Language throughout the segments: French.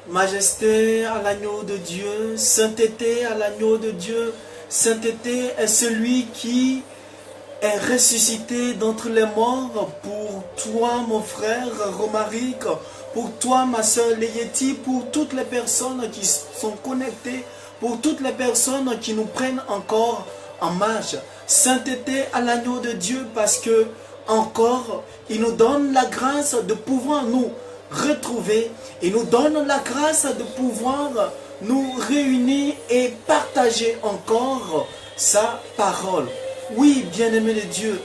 Majesté à l'agneau de Dieu, sainteté à l'agneau de Dieu. Sainteté est celui qui est ressuscité d'entre les morts. Pour toi, mon frère Romaric, pour toi, ma soeur Leyeti, pour toutes les personnes qui sont connectées, pour toutes les personnes qui nous prennent encore en marche. Sainteté à l'agneau de Dieu, parce que encore, il nous donne la grâce de pouvoir nous retrouver. Il nous donne la grâce de pouvoir nous réunir et partager encore sa parole. Oui, bien-aimé de Dieu,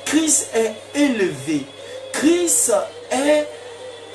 Christ est élevé. Christ est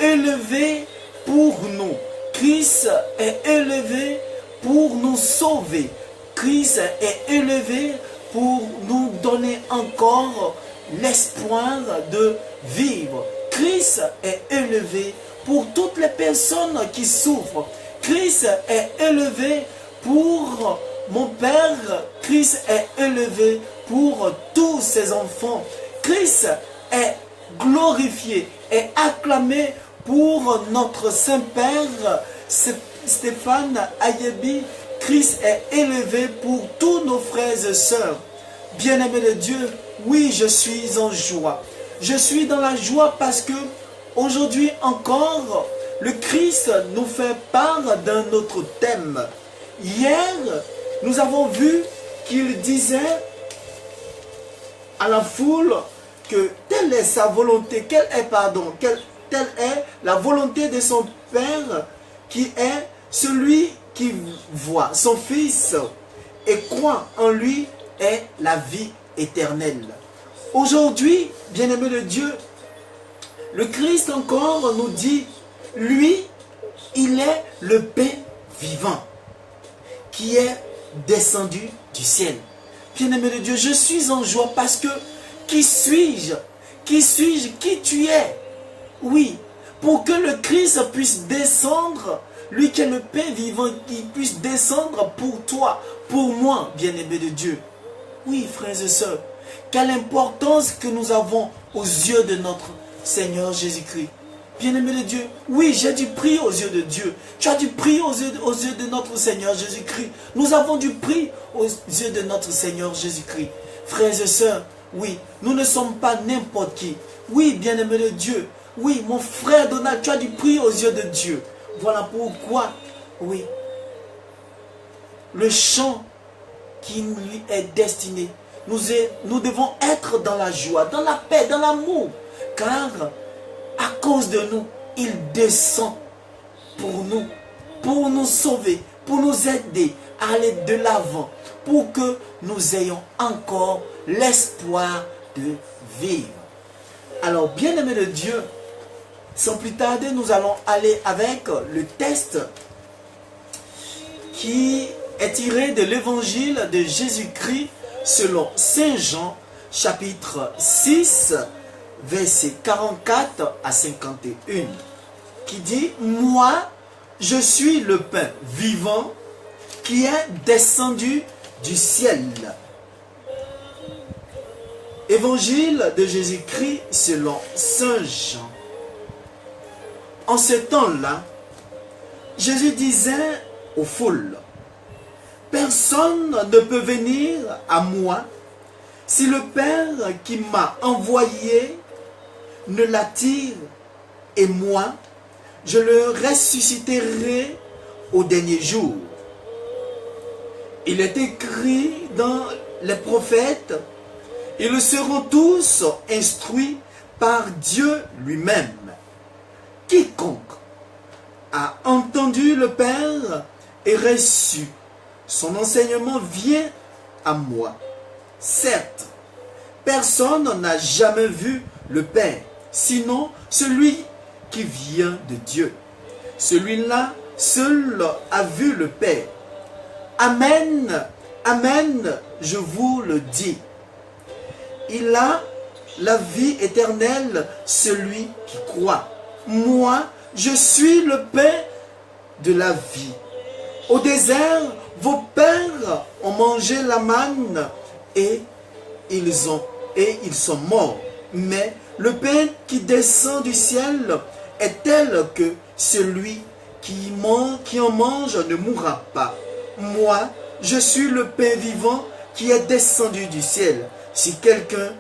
élevé pour nous. Christ est élevé pour nous sauver. Christ est élevé pour nous donner encore l'espoir de vivre. Christ est élevé pour toutes les personnes qui souffrent. Christ est élevé pour mon Père. Christ est élevé pour tous ses enfants. Christ est glorifié et acclamé pour notre Saint-Père Stéphane Ayebi. Christ est élevé pour tous nos frères et sœurs. Bien-aimés de Dieu, oui, je suis en joie. Je suis dans la joie parce que aujourd'hui encore, le Christ nous fait part d'un autre thème. Hier, nous avons vu qu'il disait à la foule que telle est sa volonté, telle est la volonté de son Père, qui est celui qui voit son Fils et croit en lui est la vie éternelle. Aujourd'hui, bien-aimés de Dieu, le Christ encore nous dit, lui, il est le pain vivant qui est descendu du ciel. Bien-aimé de Dieu, je suis en joie parce que qui suis-je? Qui suis-je? Qui tu es? Oui, pour que le Christ puisse descendre, lui qui est le pain vivant, qui puisse descendre pour toi, pour moi, bien-aimé de Dieu. Oui, frères et sœurs, quelle importance que nous avons aux yeux de notre Seigneur Jésus-Christ. Bien-aimé de Dieu, oui, j'ai du prix aux yeux de Dieu. Tu as du prix aux yeux de notre Seigneur Jésus-Christ. Nous avons du prix aux yeux de notre Seigneur Jésus-Christ. Frères et sœurs, oui, nous ne sommes pas n'importe qui. Oui, bien-aimé de Dieu, oui, mon frère Donald, tu as du prix aux yeux de Dieu. Voilà pourquoi, oui, le chant qui lui est destiné, nous devons être dans la joie, dans la paix, dans l'amour, car à cause de nous, il descend pour nous sauver, pour nous aider à aller de l'avant, pour que nous ayons encore l'espoir de vivre. Alors, bien-aimés de Dieu, sans plus tarder, nous allons aller avec le texte qui est tiré de l'évangile de Jésus-Christ selon Saint Jean, chapitre 6, versets 44 à 51, qui dit « Moi, je suis le pain vivant qui est descendu du ciel. » Évangile de Jésus-Christ selon Saint Jean. En ce temps-là, Jésus disait aux foules, « Personne ne peut venir à moi si le Père qui m'a envoyé ne l'attire, et moi, je le ressusciterai au dernier jour. » Il est écrit dans les prophètes, « Ils seront tous instruits par Dieu lui-même. Quiconque a entendu le Père et reçu son enseignement vient à moi. Certes, personne n'a jamais vu le Père, sinon celui qui vient de Dieu. Celui-là seul a vu le Père. Amen, amen, je vous le dis. Il a la vie éternelle, celui qui croit. Moi, je suis le pain de la vie. Au désert, vos pères ont mangé la manne et ils sont morts. Mais le pain qui descend du ciel est tel que celui qui en mange ne mourra pas. Moi, je suis le pain vivant qui est descendu du ciel. Si quelqu'un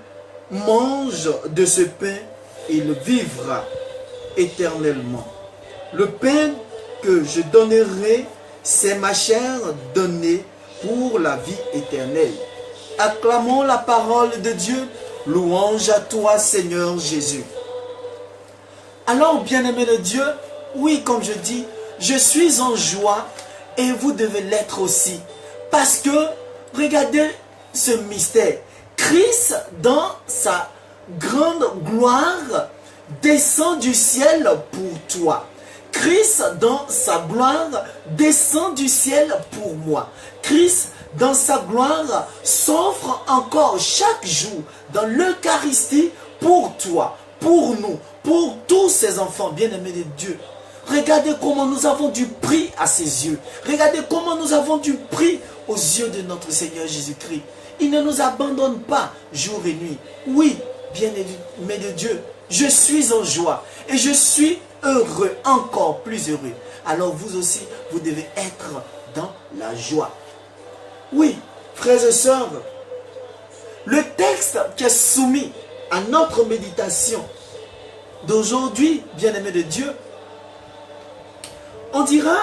mange de ce pain, il vivra éternellement. Le pain que je donnerai, c'est ma chair donnée pour la vie éternelle. Acclamons la parole de Dieu. Louange à toi, Seigneur Jésus. Alors, bien-aimés de Dieu, oui, comme je dis, je suis en joie et vous devez l'être aussi. Parce que, regardez ce mystère. Christ, dans sa grande gloire, descend du ciel pour toi. Christ, dans sa gloire, descend du ciel pour moi. Christ, dans sa gloire, s'offre encore chaque jour dans l'Eucharistie pour toi, pour nous, pour tous ces enfants bien-aimés de Dieu. Regardez comment nous avons du prix à ses yeux. Regardez comment nous avons du prix aux yeux de notre Seigneur Jésus-Christ. Il ne nous abandonne pas jour et nuit. Oui, bien-aimés de Dieu, je suis en joie et je suis heureux, encore plus heureux. Alors vous aussi, vous devez être dans la joie. Oui, frères et sœurs, le texte qui est soumis à notre méditation d'aujourd'hui, bien-aimés de Dieu, on dira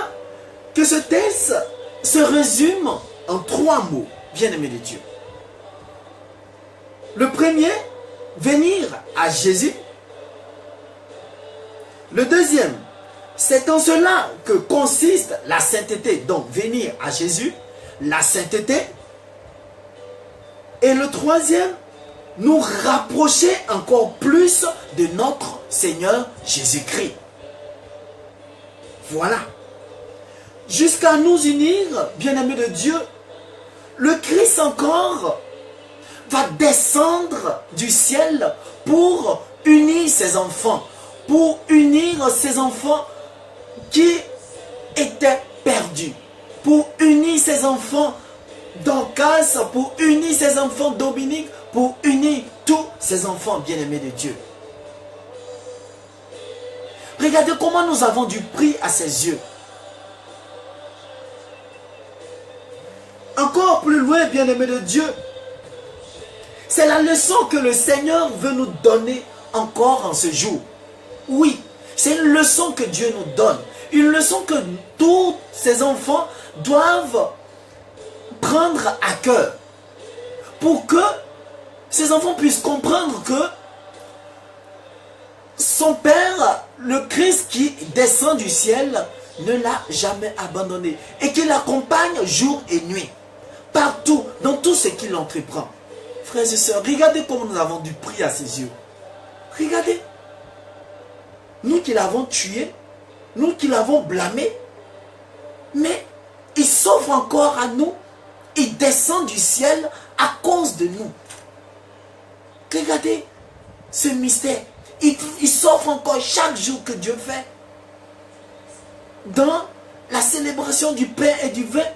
que ce texte se résume en 3 mots, bien-aimés de Dieu. Le premier, venir à Jésus. Le deuxième, c'est en cela que consiste la sainteté. Donc, venir à Jésus, la sainteté. Et le troisième, nous rapprocher encore plus de notre Seigneur Jésus-Christ. Voilà. Jusqu'à nous unir, bien-aimés de Dieu, le Christ encore va descendre du ciel pour unir ses enfants. Pour unir ses enfants qui étaient perdus. Pour unir ses enfants d'Orcas, pour unir ses enfants Dominique, pour unir tous ses enfants bien-aimés de Dieu. Regardez comment nous avons du prix à ses yeux. Encore plus loin, bien-aimés de Dieu, c'est la leçon que le Seigneur veut nous donner encore en ce jour. Oui, c'est une leçon que Dieu nous donne. Une leçon que tous ses enfants doivent prendre à cœur. Pour que ces enfants puissent comprendre que son Père, le Christ qui descend du ciel, ne l'a jamais abandonné. Et qu'il l'accompagne jour et nuit. Partout, dans tout ce qu'il entreprend. Frères et sœurs, regardez comment nous avons du prix à ses yeux. Regardez. Nous qui l'avons tué, nous qui l'avons blâmé, mais il s'offre encore à nous, il descend du ciel à cause de nous. Regardez ce mystère. Il s'offre encore chaque jour que Dieu fait. Dans la célébration du pain et du vin,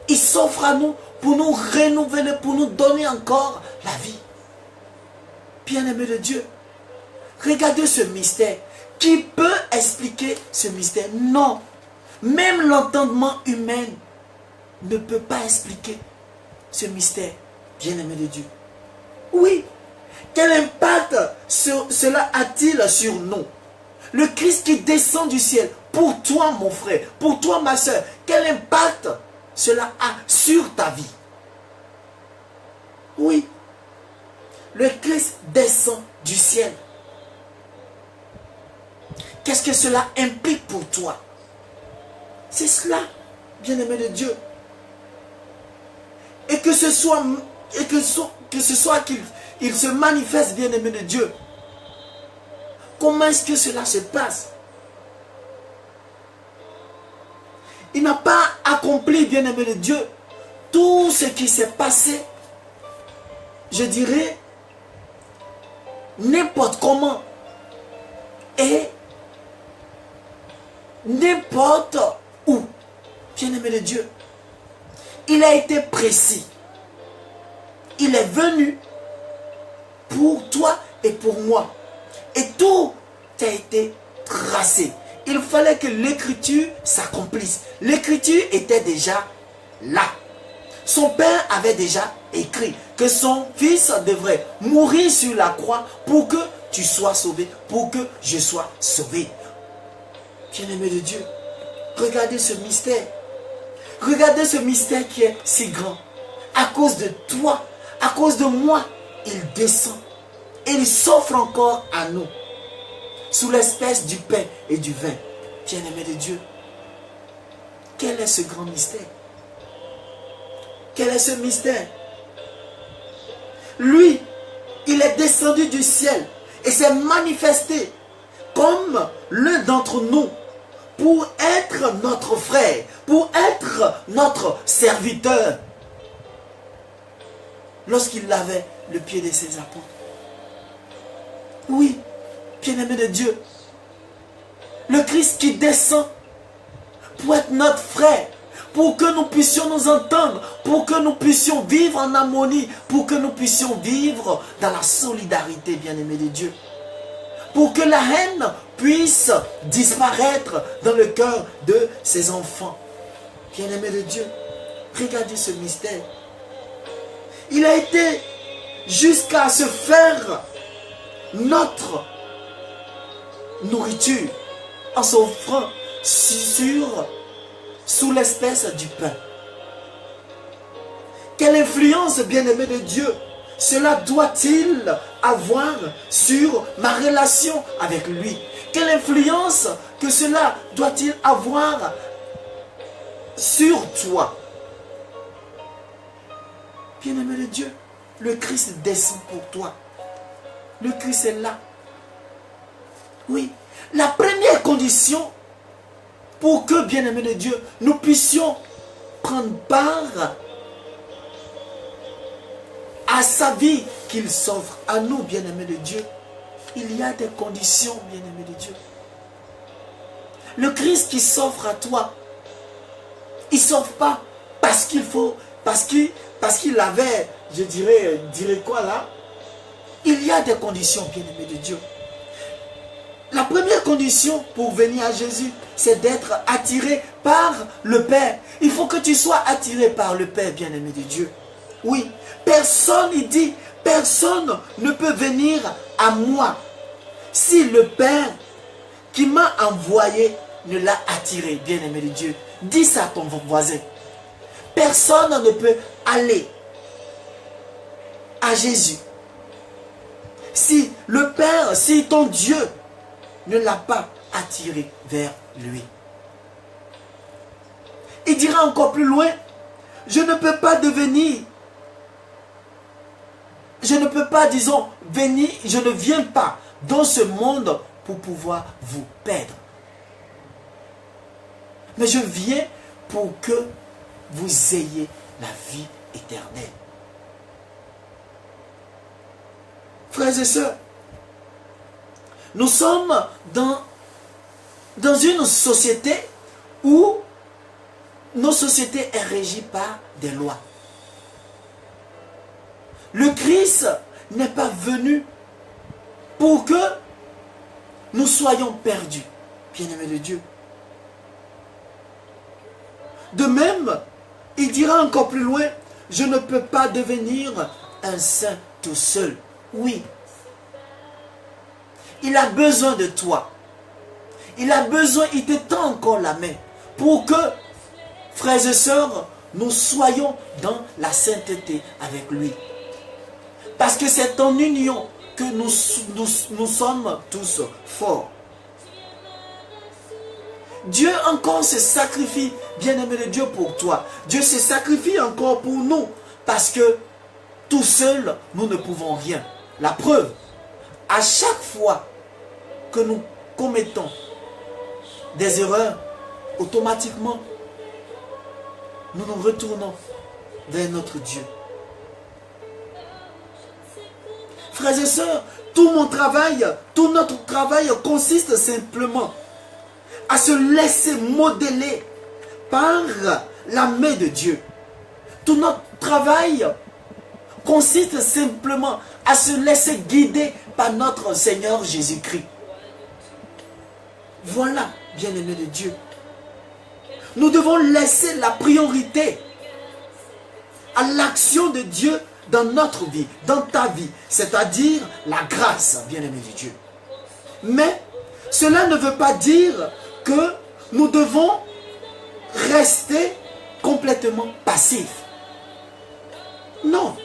il s'offre à nous pour nous renouveler, pour nous donner encore la vie. Bien-aimé de Dieu, regardez ce mystère. Qui peut expliquer ce mystère? Non. Même l'entendement humain ne peut pas expliquer ce mystère, bien-aimé de Dieu. Oui. Quel impact cela a-t-il sur nous? Le Christ qui descend du ciel, pour toi mon frère, pour toi ma soeur, quel impact cela a sur ta vie? Oui. Le Christ descend du ciel. Qu'est-ce que cela implique pour toi? C'est cela, bien-aimé de Dieu. Et que ce soit qu'il se manifeste, bien-aimé de Dieu. Comment est-ce que cela se passe? Il n'a pas accompli, bien-aimé de Dieu, tout ce qui s'est passé, je dirais, n'importe comment. Et n'importe où, bien-aimé de Dieu. Il a été précis. Il est venu pour toi et pour moi. Et tout a été tracé. il fallait que l'écriture s'accomplisse. L'écriture était déjà là. Son père avait déjà écrit que son fils devrait mourir sur la croix pour que tu sois sauvé, pour que je sois sauvé. Bien-aimé de Dieu, regardez ce mystère. Regardez ce mystère qui est si grand. À cause de toi, à cause de moi, il descend. Et il s'offre encore à nous. Sous l'espèce du pain et du vin. Bien-aimé de Dieu, quel est ce grand mystère? Quel est ce mystère? Lui, il est descendu du ciel et s'est manifesté comme l'un d'entre nous pour être notre frère, pour être notre serviteur. Lorsqu'il lavait le pied de ses apôtres. Oui, bien-aimé de Dieu, le Christ qui descend pour être notre frère, pour que nous puissions nous entendre, pour que nous puissions vivre en harmonie, pour que nous puissions vivre dans la solidarité, bien-aimé de Dieu. Pour que la haine puisse disparaître dans le cœur de ses enfants. Bien-aimé de Dieu, regardez ce mystère. Il a été jusqu'à se faire notre nourriture en s'offrant sous l'espèce du pain. Quelle influence, bien-aimé de Dieu, cela doit-il avoir sur ma relation avec lui? Quelle influence que cela doit-il avoir sur toi? Bien-aimé de Dieu, le Christ descend pour toi. Le Christ est là. Oui, la première condition pour que, bien-aimé de Dieu, nous puissions prendre part à sa vie qu'il s'offre à nous, bien-aimés de Dieu, il y a des conditions, bien-aimés de Dieu. Le Christ qui s'offre à toi, il ne s'offre pas parce qu'il faut, parce qu'il avait, je dirais quoi là? Il y a des conditions, bien-aimés de Dieu. La première condition pour venir à Jésus, c'est d'être attiré par le Père. Il faut que tu sois attiré par le Père, bien-aimé de Dieu. Oui, personne, il dit, personne ne peut venir à moi si le Père qui m'a envoyé ne l'a attiré, bien-aimé de Dieu. Dis ça à ton voisin. Personne ne peut aller à Jésus si le Père, si ton Dieu ne l'a pas attiré vers lui. Il dira encore plus loin, je ne peux pas devenir, je ne peux pas, disons, venir, je ne viens pas dans ce monde pour pouvoir vous perdre. Mais je viens pour que vous ayez la vie éternelle. Frères et sœurs, nous sommes dans une société où nos sociétés est régie par des lois. Le Christ n'est pas venu pour que nous soyons perdus, bien-aimés de Dieu. De même, il dira encore plus loin, je ne peux pas devenir un saint tout seul. Oui. Il a besoin de toi. Il a besoin, il te tend encore la main pour que, frères et sœurs, nous soyons dans la sainteté avec lui. Parce que c'est en union que nous sommes tous forts. Dieu encore se sacrifie, bien-aimé de Dieu, pour toi. Dieu se sacrifie encore pour nous. Parce que tout seul, nous ne pouvons rien. La preuve, à chaque fois que nous commettons des erreurs, automatiquement, nous nous retournons vers notre Dieu. Frères et sœurs, tout notre travail consiste simplement à se laisser modeler par la main de Dieu. Tout notre travail consiste simplement à se laisser guider par notre Seigneur Jésus-Christ. Voilà, bien-aimé de Dieu. Nous devons laisser la priorité à l'action de Dieu dans notre vie, dans ta vie, c'est-à-dire la grâce, bien-aimé de Dieu. Mais cela ne veut pas dire que nous devons rester complètement passifs. Non.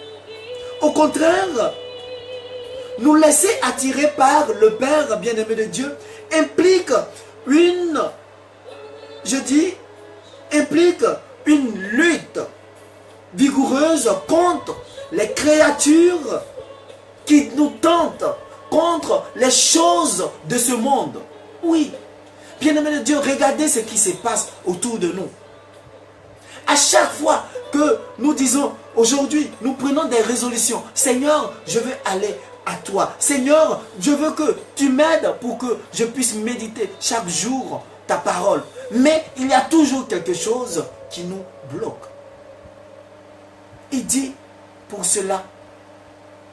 Au contraire, nous laisser attirer par le Père bien-aimé de Dieu implique une lutte vigoureuse contre les créatures qui nous tentent, contre les choses de ce monde. Oui, bien-aimé de Dieu, regardez ce qui se passe autour de nous. À chaque fois que nous disons, aujourd'hui, nous prenons des résolutions. Seigneur, je veux aller à toi. Seigneur, je veux que tu m'aides pour que je puisse méditer chaque jour ta parole. Mais il y a toujours quelque chose qui nous bloque. Il dit, pour cela,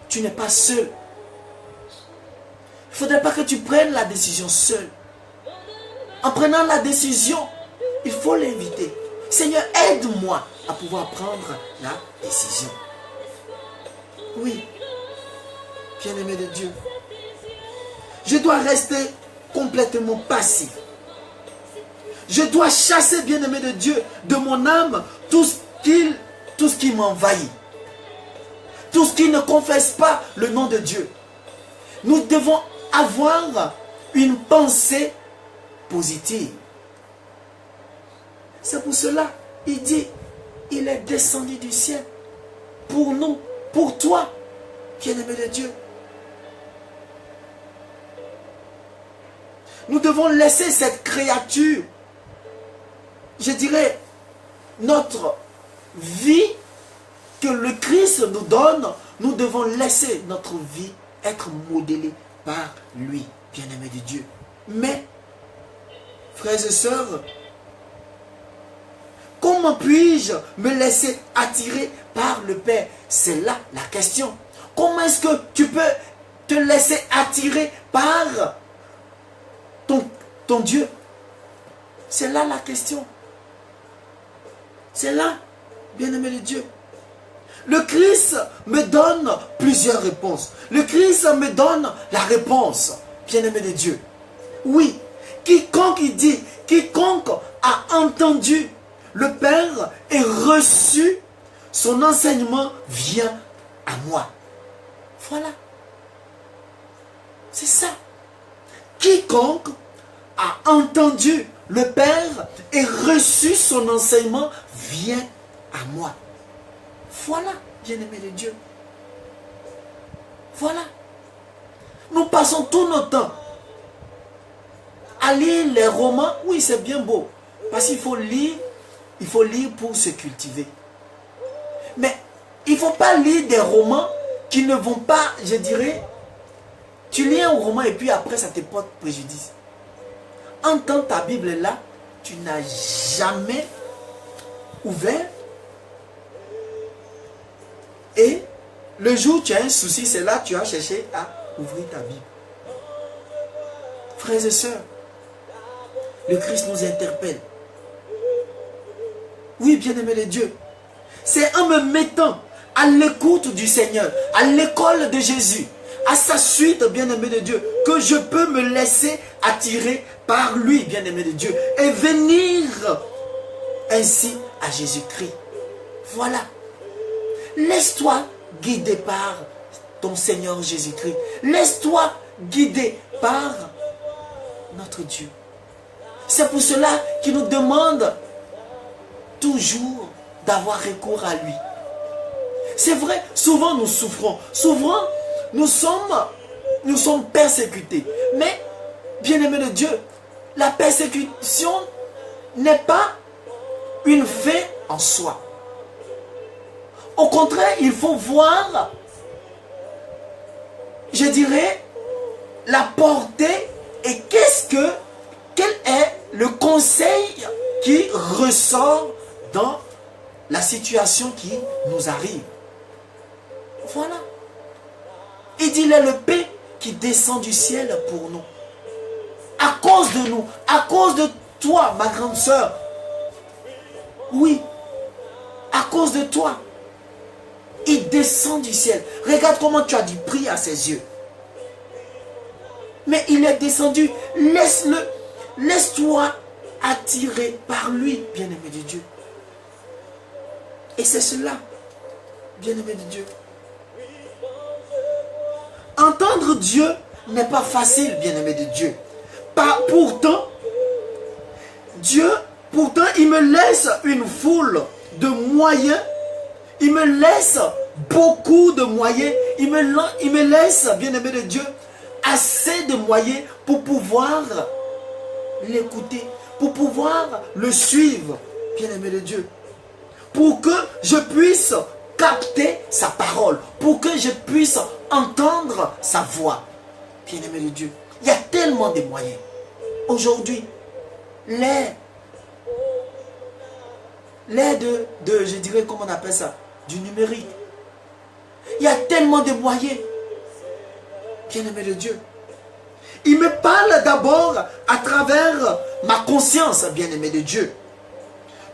tu n'es pas seul. Il ne faudrait pas que tu prennes la décision seul. En prenant la décision, il faut l'inviter. Seigneur, aide-moi à pouvoir prendre la décision. Oui, bien-aimé de Dieu, je dois rester complètement passif. Je dois chasser, bien-aimé de Dieu, de mon âme, tout ce qui m'envahit. Tout ce qui ne confesse pas le nom de Dieu. Nous devons avoir une pensée positive. C'est pour cela, il dit, il est descendu du ciel pour nous, pour toi, bien-aimé de Dieu. Nous devons laisser cette créature, je dirais, notre vie que le Christ nous donne, nous devons laisser notre vie être modélée par lui, bien-aimé de Dieu. Mais, frères et sœurs, comment puis-je me laisser attirer par le Père? C'est là la question. Comment est-ce que tu peux te laisser attirer par ton Dieu? C'est là la question. C'est là, bien-aimé de Dieu. Le Christ me donne plusieurs réponses. Le Christ me donne la réponse, bien-aimé de Dieu. Oui, quiconque, il dit, quiconque a entendu le Père et reçu son enseignement vient à moi. Voilà. C'est ça. Quiconque a entendu le Père et reçu son enseignement vient à moi. Voilà, bien-aimé de Dieu. Voilà. Nous passons tout notre temps à lire les romans. Oui, c'est bien beau. Parce qu'il faut lire pour se cultiver. Mais il ne faut pas lire des romans qui ne vont pas, je dirais, tu lis un roman et puis après ça te porte préjudice. Entends ta Bible là, tu n'as jamais ouvert. Et le jour où tu as un souci, c'est là que tu as cherché à ouvrir ta Bible. Frères et sœurs, le Christ nous interpelle. Oui, bien-aimé de Dieu. C'est en me mettant à l'écoute du Seigneur, à l'école de Jésus, à sa suite, bien-aimé de Dieu, que je peux me laisser attirer par lui, bien-aimé de Dieu, et venir ainsi à Jésus-Christ. Voilà. Laisse-toi guider par ton Seigneur Jésus-Christ. Laisse-toi guider par notre Dieu. C'est pour cela qu'il nous demande toujours d'avoir recours à lui. C'est vrai, souvent nous souffrons. Souvent, nous sommes persécutés. Mais, bien-aimé de Dieu, la persécution n'est pas une fin en soi. Au contraire, il faut voir, je dirais, la portée et quel est le conseil qui ressort dans la situation qui nous arrive. Voilà. Il dit, il est le paix qui descend du ciel pour nous. À cause de nous, à cause de toi, ma grande sœur. Oui, à cause de toi. Il descend du ciel. Regarde comment tu as du prix à ses yeux. Mais il est descendu. Laisse-le. Laisse-toi attirer par lui, bien-aimé de Dieu. Et c'est cela, bien-aimé de Dieu. Entendre Dieu n'est pas facile, bien-aimé de Dieu. Pourtant, Dieu, il me laisse une foule de moyens. Il me laisse beaucoup de moyens. Il me laisse, bien-aimé de Dieu, assez de moyens pour pouvoir l'écouter, pour pouvoir le suivre, bien-aimé de Dieu. Pour que je puisse capter sa parole, pour que je puisse entendre sa voix, bien-aimé de Dieu. Il y a tellement de moyens. Aujourd'hui, l'air de, je dirais, comment on appelle ça, du numérique. Il y a tellement de moyens, bien-aimé de Dieu. Il me parle d'abord à travers ma conscience, bien-aimé de Dieu.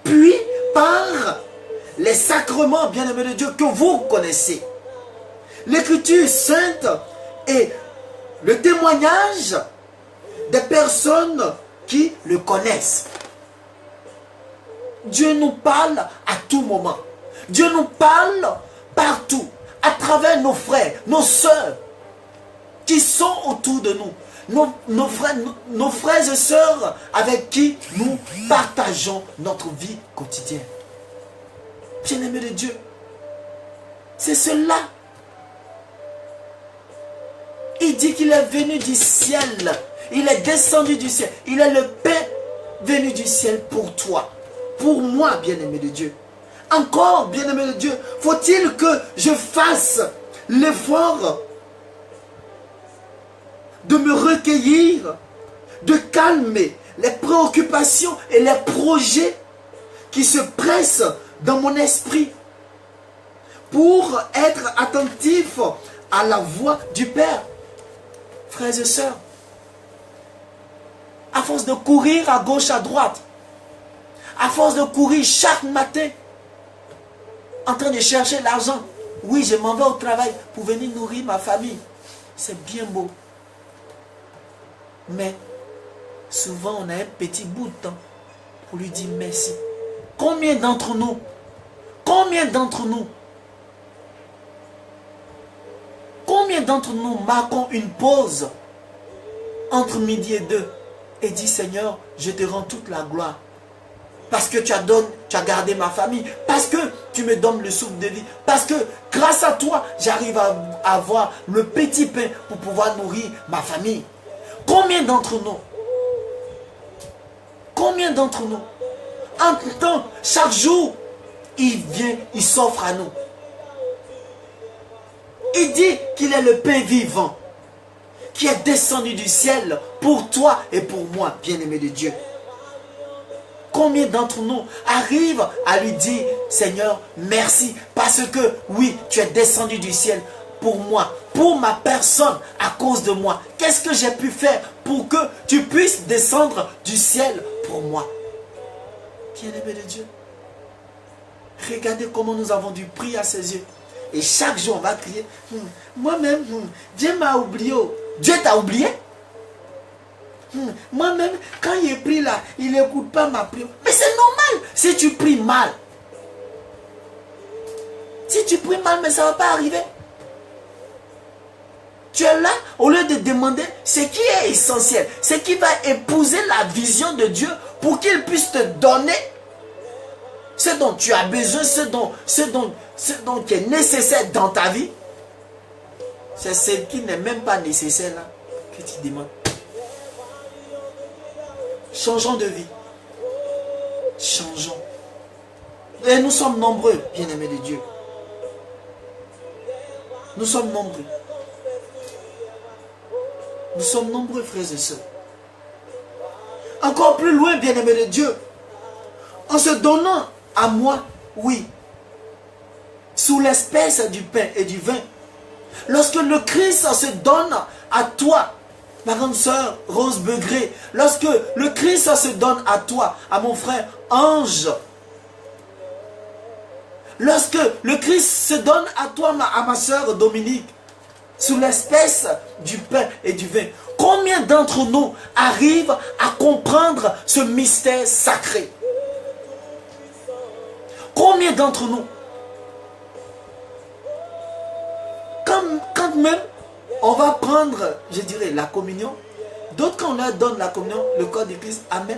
Puis, par les sacrements, bien-aimé de Dieu, que vous connaissez. L'Écriture sainte et le témoignage des personnes qui le connaissent. Dieu nous parle à tout moment. Dieu nous parle partout, à travers nos frères, nos sœurs qui sont autour de nous. Nos frères et sœurs avec qui nous partageons notre vie quotidienne. Bien-aimé de Dieu, c'est cela. Il dit qu'il est venu du ciel. Il est descendu du ciel. Il est le pain venu du ciel pour toi. Pour moi, bien-aimé de Dieu. Encore, bien-aimé de Dieu, faut-il que je fasse l'effort de me recueillir, de calmer les préoccupations et les projets qui se pressent dans mon esprit pour être attentif à la voix du Père. Frères et sœurs, à force de courir à gauche, à droite, à force de courir chaque matin, en train de chercher l'argent, oui, je m'en vais au travail pour venir nourrir ma famille. C'est bien beau. Mais souvent, on a un petit bout de temps pour lui dire merci. Combien d'entre nous marquons une pause entre midi et 2 et dit Seigneur, je te rends toute la gloire. Parce que tu as gardé ma famille. Parce que tu me donnes le souffle de vie. Parce que grâce à toi, j'arrive à avoir le petit pain pour pouvoir nourrir ma famille. Combien d'entre nous, en tout temps, chaque jour, il vient, il s'offre à nous. Il dit qu'il est le pain vivant, qui est descendu du ciel pour toi et pour moi, bien-aimé de Dieu. Combien d'entre nous arrivent à lui dire, Seigneur, merci, parce que, oui, tu es descendu du ciel pour moi, pour ma personne, à cause de moi. Qu'est-ce que j'ai pu faire pour que tu puisses descendre du ciel pour moi? Bien-aimé de Dieu, regardez comment nous avons du prix à ses yeux. Et chaque jour, on va crier, moi-même, Dieu m'a oublié. Dieu t'a oublié? Moi-même, quand il prie là, il n'écoute pas ma prière. Mais c'est normal si tu pries mal. Si tu pries mal, mais ça ne va pas arriver. Tu es là, au lieu de demander ce qui est essentiel, ce qui va épouser la vision de Dieu pour qu'il puisse te donner ce dont tu as besoin, ce dont qui est nécessaire dans ta vie. C'est ce qui n'est même pas nécessaire là que tu demandes. Changeons de vie. Changeons. Et nous sommes nombreux, bien-aimés de Dieu. Nous sommes nombreux. Nous sommes nombreux, frères et sœurs. Encore plus loin, bien-aimés de Dieu. En se donnant à moi, oui, sous l'espèce du pain et du vin. Lorsque le Christ se donne à toi, Ma grande sœur Rose Begré, lorsque le Christ se donne à toi, à mon frère Ange, lorsque le Christ se donne à toi, à ma sœur Dominique, sous l'espèce du pain et du vin, combien d'entre nous arrivent à comprendre ce mystère sacré? Combien d'entre nous, quand même on va prendre, je dirais, la communion, d'autres quand on leur donne la communion, le corps de Christ, amen,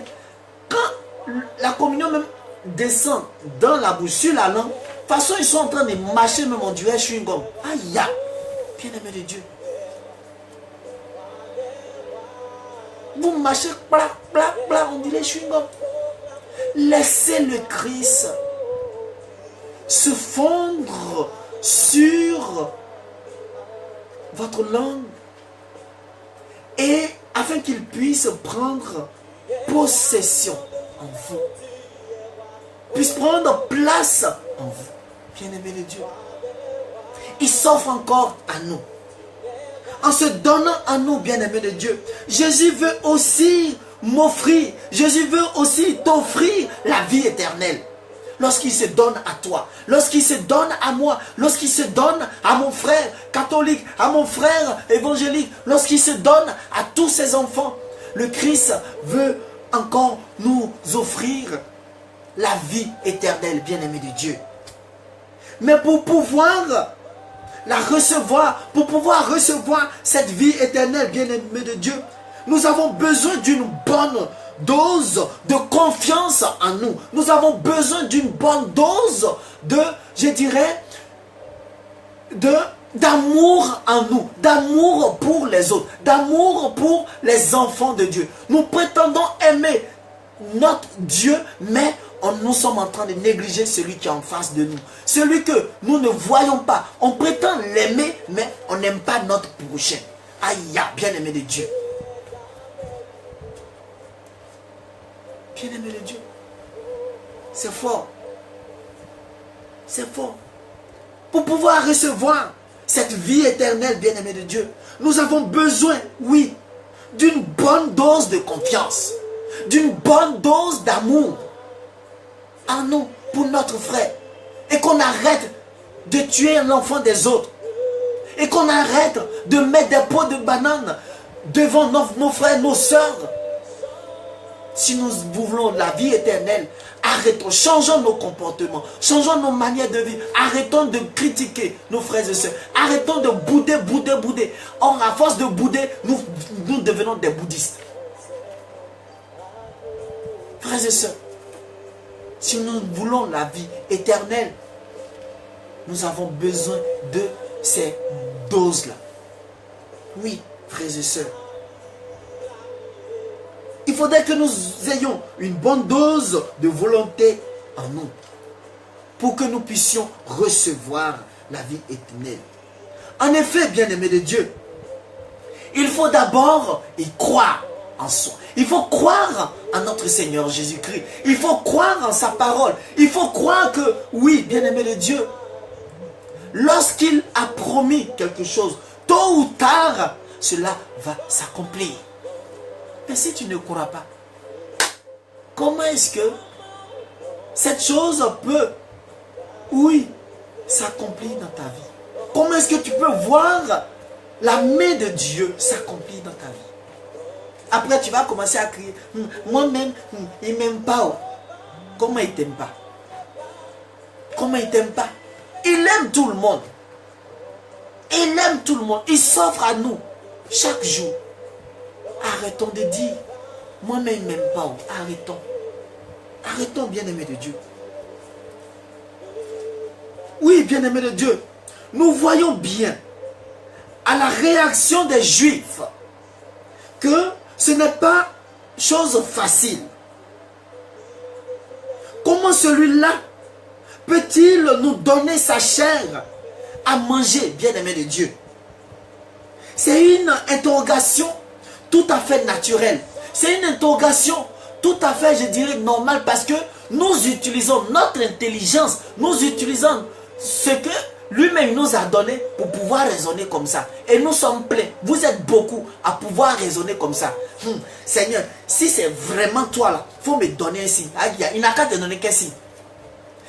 quand la communion même descend dans la bouche, sur la langue, de toute façon ils sont en train de mâcher même en duel chewing-gum. Aïe, bien aimé de Dieu. Vous mâchez, bla, bla, bla, on dirait chewing-gum. Laissez le Christ se fondre sur votre langue et afin qu'il puisse prendre possession en vous, puisse prendre place en vous. Bien-aimé de Dieu, il s'offre encore à nous. En se donnant à nous, bien-aimé de Dieu, Jésus veut aussi m'offrir, Jésus veut aussi t'offrir la vie éternelle. Lorsqu'il se donne à toi, lorsqu'il se donne à moi, lorsqu'il se donne à mon frère catholique, à mon frère évangélique, lorsqu'il se donne à tous ses enfants, le Christ veut encore nous offrir la vie éternelle, bien-aimé de Dieu. Mais pour pouvoir la recevoir, pour pouvoir recevoir cette vie éternelle, bien-aimé de Dieu, nous avons besoin d'une bonne dose de confiance en nous. Nous avons besoin d'une bonne dose de, je dirais, d'amour en nous, d'amour pour les autres, d'amour pour les enfants de Dieu. Nous prétendons aimer notre Dieu, mais nous sommes en train de négliger celui qui est en face de nous. Celui que nous ne voyons pas. On prétend l'aimer, mais on n'aime pas notre prochain. Aïe, bien-aimé de Dieu. Bien-aimé de Dieu. C'est fort. C'est fort. Pour pouvoir recevoir cette vie éternelle, bien-aimé de Dieu, nous avons besoin, oui, d'une bonne dose de confiance, d'une bonne dose d'amour en nous, pour notre frère. Et qu'on arrête de tuer l'enfant des autres. Et qu'on arrête de mettre des pots de banane devant nos frères, nos sœurs. Si nous voulons la vie éternelle, arrêtons, changeons nos comportements, changeons nos manières de vivre, arrêtons de critiquer nos frères et sœurs, arrêtons de bouder. Or, à force de bouder, nous devenons des bouddhistes. Frères et sœurs, si nous voulons la vie éternelle, nous avons besoin de ces doses-là. Oui, frères et sœurs. Il faudrait que nous ayons une bonne dose de volonté en nous pour que nous puissions recevoir la vie éternelle. En effet, bien-aimés de Dieu, il faut d'abord y croire en soi. Il faut croire en notre Seigneur Jésus-Christ. Il faut croire en sa parole. Il faut croire que, oui, bien-aimés de Dieu, lorsqu'il a promis quelque chose, tôt ou tard, cela va s'accomplir. Mais si tu ne crois pas, comment est-ce que cette chose peut, oui, s'accomplir dans ta vie? Comment est-ce que tu peux voir la main de Dieu s'accomplir dans ta vie? Après, tu vas commencer à crier, moi-même, il ne m'aime pas. Oh. Comment il ne t'aime pas? Comment il ne t'aime pas? Il aime tout le monde. Il aime tout le monde. Il s'offre à nous chaque jour. Arrêtons de dire, moi-même, il ne m'aime pas. Arrêtons. Arrêtons, bien-aimés de Dieu. Oui, bien-aimés de Dieu, nous voyons bien à la réaction des Juifs que ce n'est pas chose facile. Comment celui-là peut-il nous donner sa chair à manger, bien-aimés de Dieu? C'est une interrogation tout à fait naturelle. C'est une interrogation tout à fait, je dirais, normale, parce que nous utilisons notre intelligence, nous utilisons ce que Lui-même nous a donné pour pouvoir raisonner comme ça. Et nous sommes pleins. Vous êtes beaucoup à pouvoir raisonner comme ça. Seigneur, si c'est vraiment toi là, il faut me donner un signe. Il n'a qu'à te donner qu'un signe.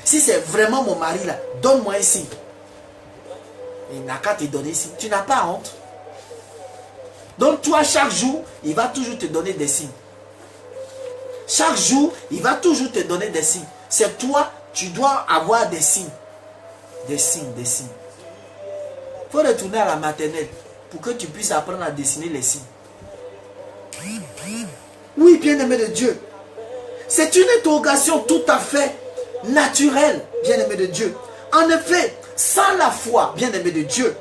Si c'est vraiment mon mari là, donne-moi un signe. Il n'a qu'à te donner un signe. Tu n'as pas honte. Donc toi, chaque jour, il va toujours te donner des signes. Chaque jour, il va toujours te donner des signes. C'est toi, tu dois avoir des signes. Des signes, des signes. Il faut retourner à la maternelle pour que tu puisses apprendre à dessiner les signes. Oui, bien-aimé de Dieu. C'est une interrogation tout à fait naturelle, bien-aimé de Dieu. En effet, sans la foi, bien-aimé de Dieu,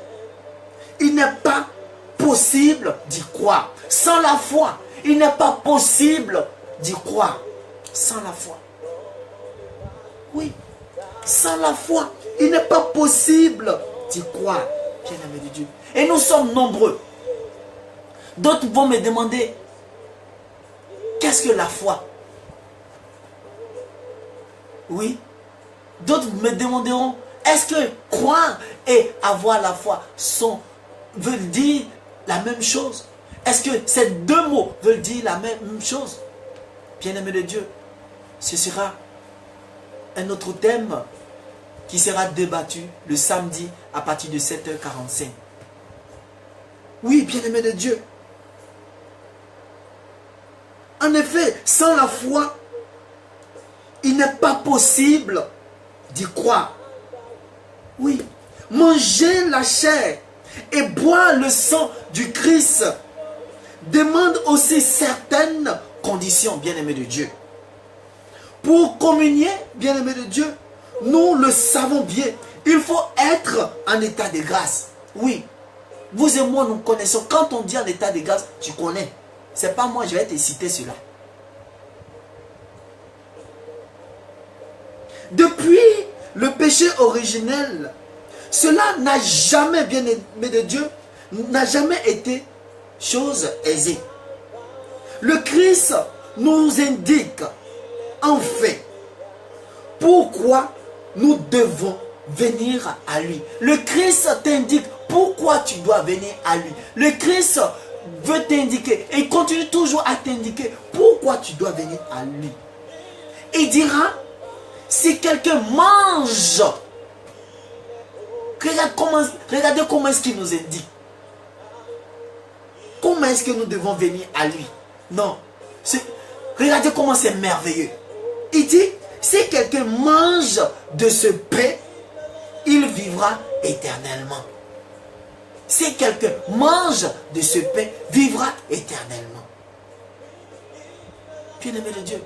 il n'est pas possible d'y croire. Sans la foi, il n'est pas possible d'y croire. Sans la foi. Oui. Sans la foi, il n'est pas possible d'y croire, bien-aimé de Dieu. Et nous sommes nombreux. D'autres vont me demander, qu'est-ce que la foi? Oui. D'autres me demanderont, est-ce que croire et avoir la foi veulent dire la même chose? Est-ce que ces deux mots veulent dire la même chose? Bien-aimé de Dieu, ce sera un autre thème qui sera débattu le samedi à partir de 7h45. Oui, bien-aimé de Dieu. En effet, sans la foi, il n'est pas possible d'y croire. Oui, manger la chair et boire le sang du Christ demande aussi certaines conditions, bien-aimé de Dieu. Pour communier, bien-aimé de Dieu, nous le savons bien, il faut être en état de grâce. Oui, vous et moi nous connaissons. Quand on dit en état de grâce, tu connais. C'est pas moi, je vais te citer cela. Depuis le péché originel, cela n'a jamais, bien-aimé de Dieu, n'a jamais été chose aisée. Le Christ nous indique en fait pourquoi nous devons venir à lui. Le Christ t'indique pourquoi tu dois venir à lui. Le Christ veut t'indiquer et il continue toujours à t'indiquer pourquoi tu dois venir à lui. Il dira, si quelqu'un mange, regardez comment est-ce qu'il nous indique. Comment est-ce que nous devons venir à lui? Non, regardez comment c'est merveilleux. Il dit, si quelqu'un mange de ce pain, il vivra éternellement. Si quelqu'un mange de ce pain, vivra éternellement. Bien-aimé de Dieu.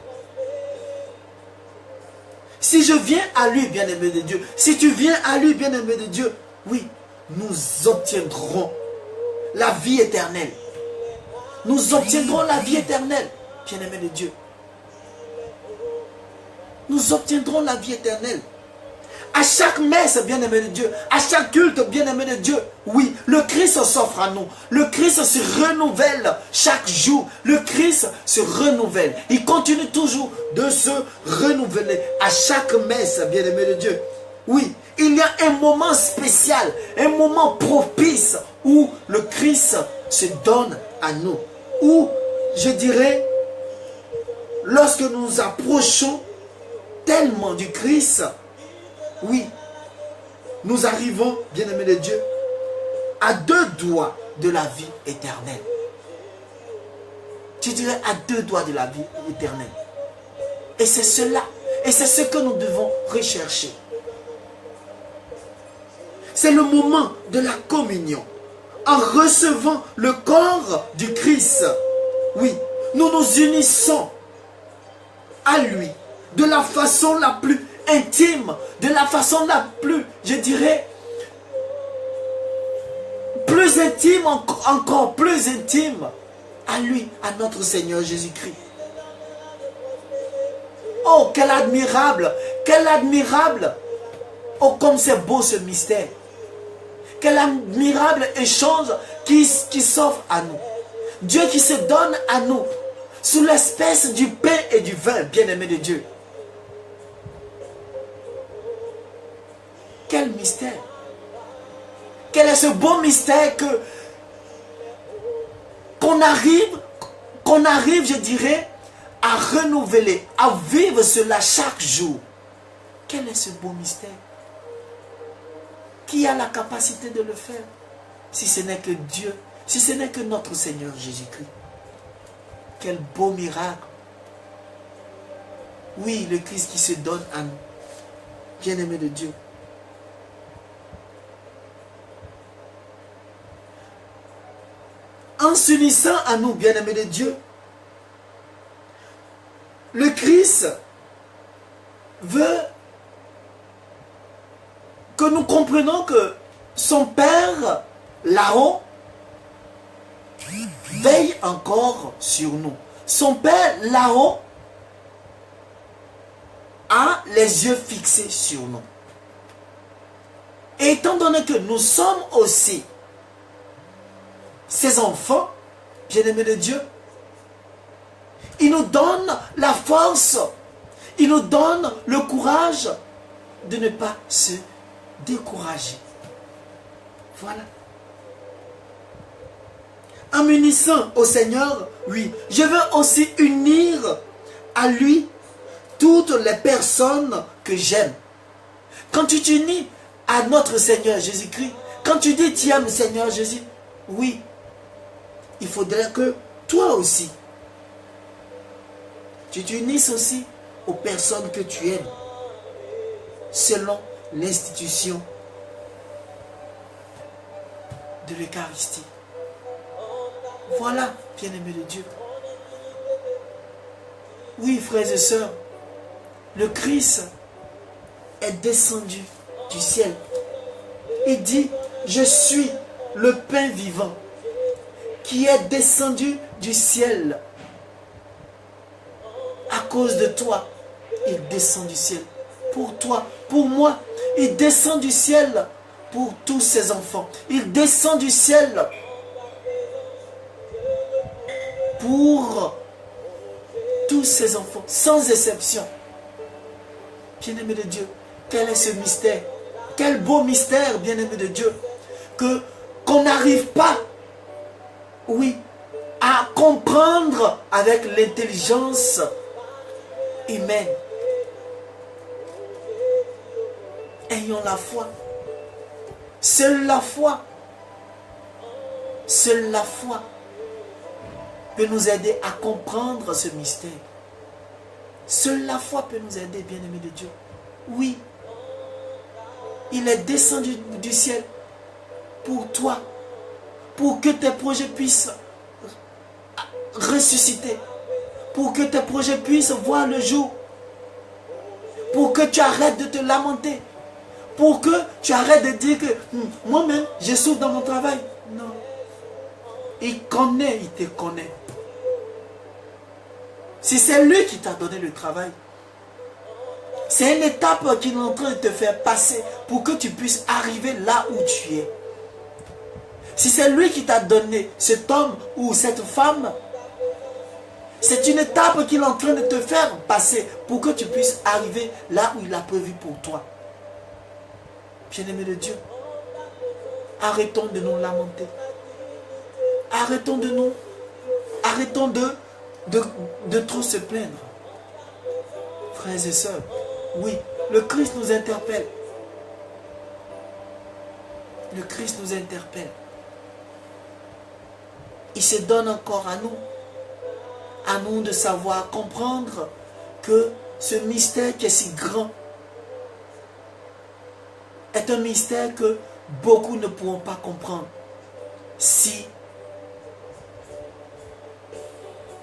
Si je viens à lui, bien-aimé de Dieu, si tu viens à lui, bien-aimé de Dieu, oui, nous obtiendrons la vie éternelle. Nous obtiendrons la vie éternelle, bien-aimé de Dieu. Nous obtiendrons la vie éternelle. À chaque messe, bien-aimé de Dieu, à chaque culte, bien-aimé de Dieu, oui, le Christ s'offre à nous. Le Christ se renouvelle chaque jour. Le Christ se renouvelle. Il continue toujours de se renouveler à chaque messe, bien-aimé de Dieu. Oui, il y a un moment spécial, un moment propice où le Christ se donne à nous. Où, je dirais, lorsque nous approchons tellement du Christ, oui, nous arrivons, bien-aimés de Dieu, à 2 doigts de la vie éternelle. Tu dirais à 2 doigts de la vie éternelle. Et c'est cela, et c'est ce que nous devons rechercher. C'est le moment de la communion. En recevant le corps du Christ, oui, nous nous unissons à lui de la façon la plus intime, de la façon la plus, je dirais, plus intime, encore plus intime, à lui, à notre Seigneur Jésus-Christ. Oh, quel admirable, quel admirable, oh, comme c'est beau ce mystère. Quel admirable échange qui s'offre à nous. Dieu qui se donne à nous sous l'espèce du pain et du vin, bien-aimé de Dieu. Quel mystère. Quel est ce beau mystère qu'on arrive, je dirais, à renouveler, à vivre cela chaque jour. Quel est ce beau mystère? Qui a la capacité de le faire? Si ce n'est que Dieu, si ce n'est que notre Seigneur Jésus-Christ. Quel beau miracle. Oui, le Christ qui se donne à nous. Bien-aimé de Dieu. En s'unissant à nous, bien-aimés de Dieu, le Christ veut que nous comprenions que son Père, là-haut, veille encore sur nous. Son Père, là-haut, a les yeux fixés sur nous. Et étant donné que nous sommes aussi ses enfants, bien-aimés de Dieu, il nous donne la force, il nous donne le courage de ne pas se décourager. Voilà. En m'unissant au Seigneur, oui, je veux aussi unir à lui toutes les personnes que j'aime. Quand tu t'unis à notre Seigneur Jésus-Christ, quand tu dis tu aimes le Seigneur Jésus, oui, il faudrait que toi aussi, tu t'unisses aussi aux personnes que tu aimes, selon l'institution de l'Eucharistie. Voilà, bien-aimés de Dieu. Oui, frères et sœurs, le Christ est descendu du ciel. Il dit, je suis le pain vivant qui est descendu du ciel. À cause de toi, il descend du ciel. Pour toi, pour moi, il descend du ciel pour tous ses enfants. Il descend du ciel pour tous ses enfants, sans exception. Bien-aimé de Dieu, quel est ce mystère? Quel beau mystère, bien-aimé de Dieu, qu'on n'arrive pas, oui, à comprendre avec l'intelligence humaine. Ayons la foi. Seule la foi peut nous aider à comprendre ce mystère. Seule la foi peut nous aider, bien-aimés de Dieu. Oui, il est descendu du ciel pour toi, pour que tes projets puissent ressusciter, pour que tes projets puissent voir le jour, pour que tu arrêtes de te lamenter, pour que tu arrêtes de dire que moi-même, je souffre dans mon travail. Non. Il connaît, il te connaît. Si c'est lui qui t'a donné le travail, c'est une étape qu'il est en train de te faire passer pour que tu puisses arriver là où tu es. Si c'est lui qui t'a donné cet homme ou cette femme, c'est une étape qu'il est en train de te faire passer pour que tu puisses arriver là où il a prévu pour toi. Bien-aimé de Dieu, arrêtons de nous lamenter. Arrêtons de trop se plaindre. Frères et sœurs, oui, le Christ nous interpelle. Le Christ nous interpelle. Il se donne encore à nous de savoir comprendre que ce mystère qui est si grand est un mystère que beaucoup ne pourront pas comprendre si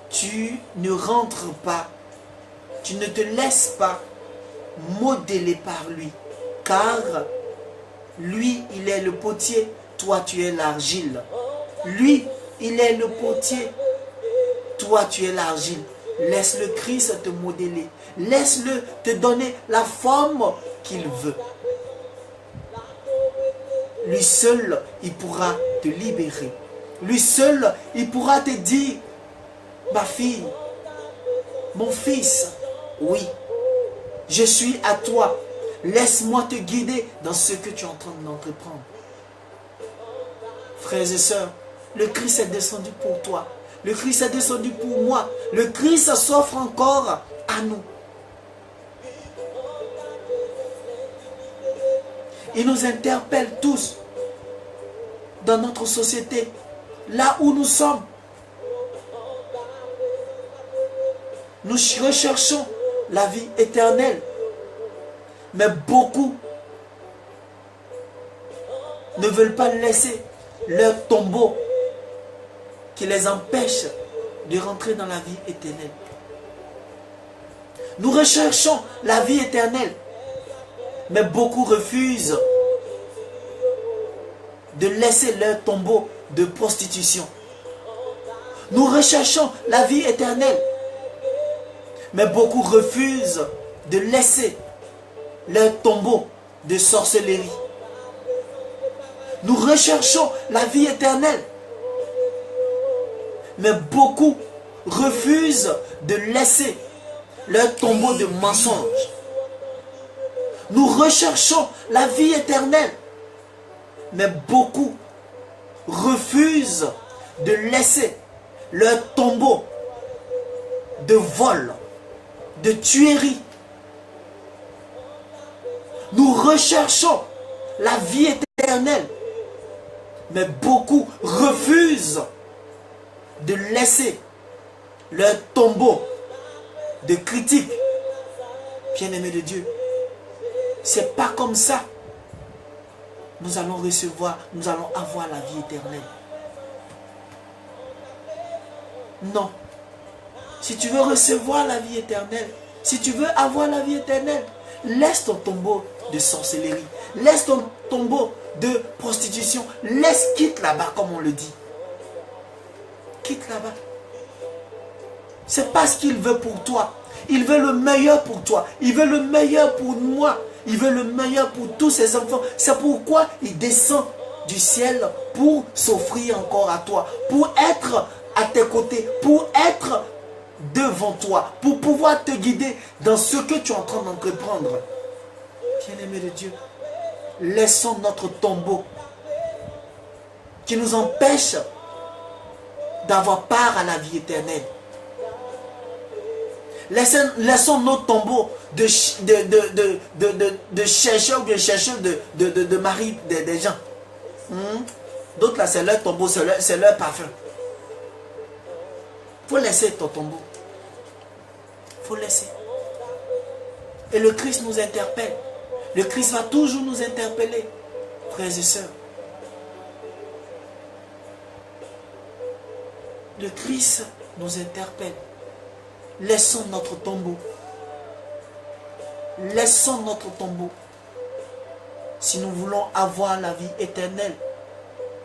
tu ne rentres pas, tu ne te laisses pas modeler par lui. Car lui, il est le potier, toi tu es l'argile. Lui, il est le potier, toi tu es l'argile. Laisse le Christ te modeler. Laisse-le te donner la forme qu'il veut. Lui seul, il pourra te libérer. Lui seul, il pourra te dire, ma fille, mon fils, oui, je suis à toi. Laisse-moi te guider dans ce que tu es en train d'entreprendre. Frères et sœurs, le Christ est descendu pour toi. Le Christ est descendu pour moi. Le Christ s'offre encore à nous. Il nous interpelle tous dans notre société, là où nous sommes. Nous recherchons la vie éternelle. Mais beaucoup ne veulent pas laisser leur tombeau qui les empêche de rentrer dans la vie éternelle. Nous recherchons la vie éternelle, mais beaucoup refusent de laisser leur tombeau de prostitution. Nous recherchons la vie éternelle, mais beaucoup refusent de laisser leur tombeau de sorcellerie. Nous recherchons la vie éternelle, mais beaucoup refusent de laisser leur tombeau de mensonges. Nous recherchons la vie éternelle, mais beaucoup refusent de laisser leur tombeau de vol, de tuerie. Nous recherchons la vie éternelle, mais beaucoup refusent de laisser leur tombeau de critique. Bien-aimés de Dieu, c'est pas comme ça nous allons recevoir, nous allons avoir la vie éternelle. Non. Si tu veux recevoir la vie éternelle, si tu veux avoir la vie éternelle, laisse ton tombeau de sorcellerie, laisse ton tombeau de prostitution, quitte là-bas comme on le dit. Quitte là-bas. C'est pas ce qu'il veut pour toi. Il veut le meilleur pour toi. Il veut le meilleur pour moi. Il veut le meilleur pour tous ses enfants. C'est pourquoi il descend du ciel pour s'offrir encore à toi, pour être à tes côtés, pour être devant toi, pour pouvoir te guider dans ce que tu es en train d'entreprendre. Bien-aimé de Dieu, laissons notre tombeau qui nous empêche d'avoir part à la vie éternelle. Laissons nos tombeaux de chercheurs ou bien chercheurs de mari des gens. D'autres là, c'est leur tombeau, c'est leur parfum. Il faut laisser ton tombeau. Il faut laisser. Et le Christ nous interpelle. Le Christ va toujours nous interpeller, frères et sœurs. Le Christ nous interpelle. Laissons notre tombeau. Laissons notre tombeau. Si nous voulons avoir la vie éternelle,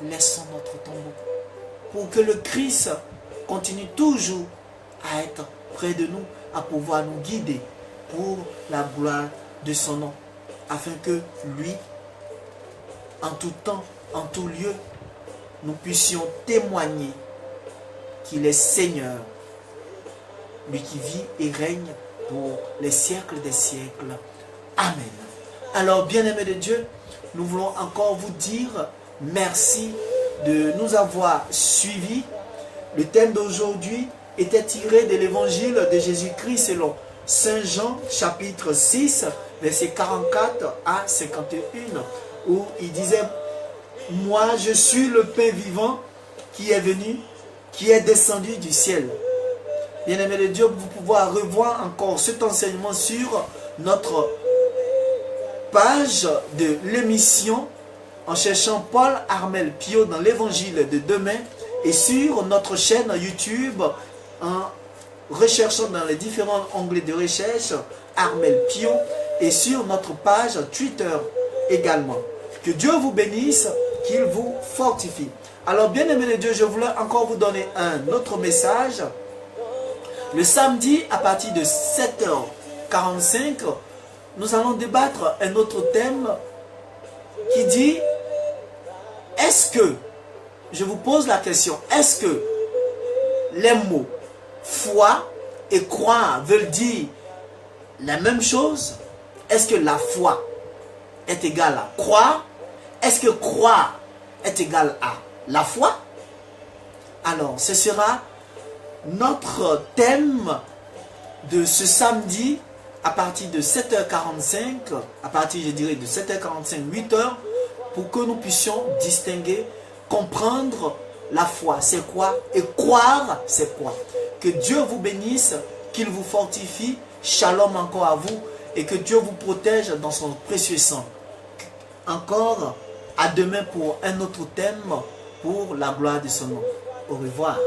laissons notre tombeau. Pour que le Christ continue toujours à être près de nous, à pouvoir nous guider pour la gloire de son nom. Afin que lui, en tout temps, en tout lieu, nous puissions témoigner qu'il est Seigneur. Lui qui vit et règne pour les siècles des siècles. Amen. Alors, bien-aimés de Dieu, nous voulons encore vous dire merci de nous avoir suivis. Le thème d'aujourd'hui était tiré de l'évangile de Jésus-Christ selon Saint Jean, chapitre 6, versets 44 à 51, où il disait « Moi, je suis le pain vivant qui est venu, qui est descendu du ciel. » Bien-aimés de Dieu, vous pouvez revoir encore cet enseignement sur notre page de l'émission en cherchant Paul Armel Pio dans l'évangile de demain et sur notre chaîne YouTube en recherchant dans les différents onglets de recherche Armel Pio et sur notre page Twitter également. Que Dieu vous bénisse, qu'il vous fortifie. Alors, bien-aimés de Dieu, je voulais encore vous donner un autre message. Le samedi, à partir de 7h45, nous allons débattre un autre thème qui dit, est-ce que, je vous pose la question, est-ce que les mots foi et croire veulent dire la même chose? Est-ce que la foi est égale à croire? Est-ce que croire est égal à la foi. Alors, ce sera notre thème de ce samedi à partir de 7h45, à partir, je dirais, de 7h45, 8h, pour que nous puissions distinguer, comprendre la foi, c'est quoi, et croire, c'est quoi. Que Dieu vous bénisse, qu'il vous fortifie, shalom encore à vous, et que Dieu vous protège dans son précieux sang. Encore, à demain pour un autre thème, pour la gloire de son nom. Au revoir.